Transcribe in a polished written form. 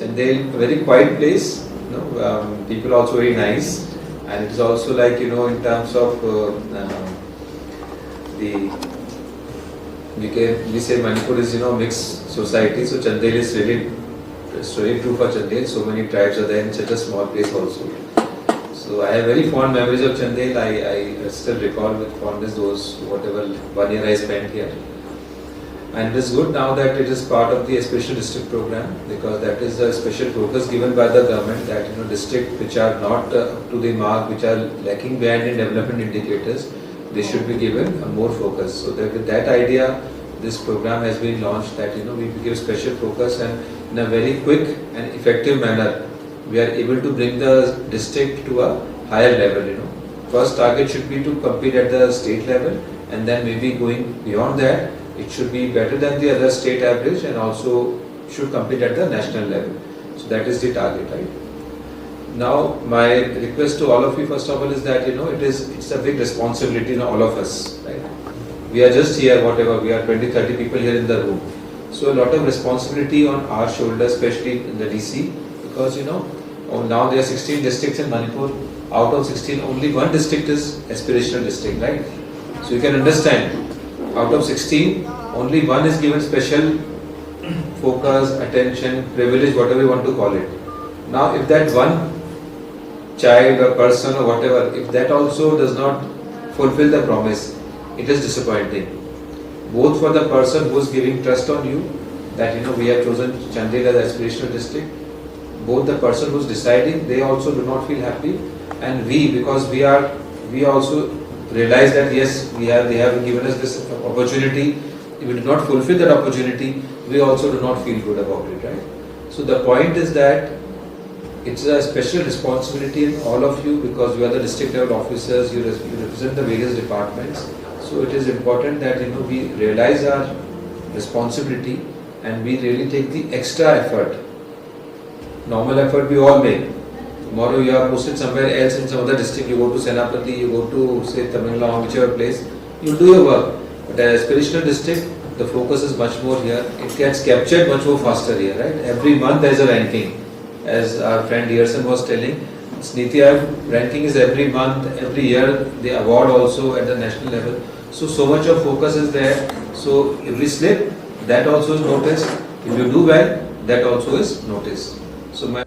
Chandel, a very quiet place. People also very nice, and it is also like in terms of the we say Manipur is mixed society. So Chandel is really it's really true for Chandel. So many tribes are there in such a small place also. So I have very fond memories of Chandel. I still recall with fondness those whatever 1 year I spent here. And it is good now that it is part of the Aspirational District program, because that is a special focus given by the government that districts which are not up to the mark, which are lacking behind in development indicators, they should be given a more focus. So that with that idea, this program has been launched that we give special focus, and in a very quick and effective manner we are able to bring the district to a higher level. First target should be to compete at the state level, and then maybe going beyond that it should be better than the other state average, and also should compete at the national level. So that is the target, right? Now my request to all of you first of all is that it's a big responsibility in all of us, right? We are just here, whatever, we are 20-30 people here in the room. So a lot of responsibility on our shoulders, especially in the DC, because now there are 16 districts in Manipur. Out of 16, only one district is aspirational district, right? So you can understand, out of 16, only one is given special focus, attention, privilege, whatever you want to call it. Now if that one child or person or whatever, if that also does not fulfill the promise, it is disappointing. Both for the person who is giving trust on you, that we have chosen Chandel as aspirational district, both the person who is deciding, they also do not feel happy, and we, because we also realize that yes, they have given us this opportunity. If we do not fulfill that opportunity, we also do not feel good about it, right? So the point is that it's a special responsibility in all of you, because you are the district level officers, you represent the various departments. So it is important that we realize our responsibility and we really take the extra effort. Normal effort we all make. Tomorrow you are posted somewhere else in some other district, you go to Senapati, you go to say Tamil Nadu, whichever place, you do your work. But as aspirational district, the focus is much more here. It gets captured much more faster here, right? Every month there is a ranking. As our friend Deerson was telling, Niti Aayog ranking is every month, every year, they award also at the national level. So much of focus is there. So if we slip, that also is noticed. If you do well, that also is noticed. So my